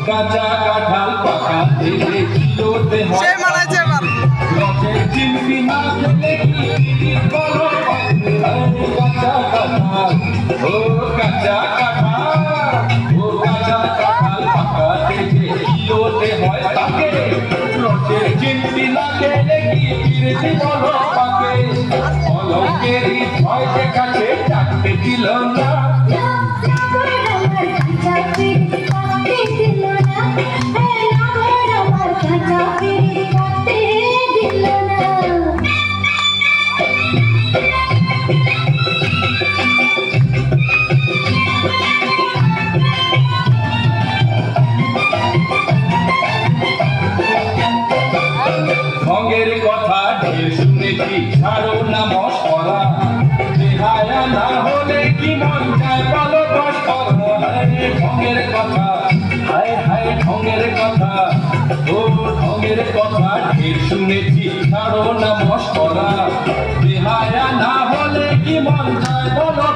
কাঁচা কাঁঠাল পাকাতে কিলোতে হয় রসের চিমটি না খেলে কি বলো কাঁচা কাঁঠাল ও কাঁচা কাঁঠাল ও কাঁচা কাঁঠাল পাকাতে কিলোতে হয় তাকে রসের চিমটি না খেলে কি কিরতি বলো পাকে অলঙ্কেরই ভয় দেখাতে ডাকতে দিল না ঢঙের কথা ঢের শুনেছি ছাড়ো না মশকরা বেহায়া না হলে কি মন যায় বলো মশকরা ঢঙের কথা হায় হায় ঢঙের কথা ও ঢঙের কথা ঢের শুনেছি ছাড়ো না মশকরা বেহায়া না হলে কি মন যায় বলো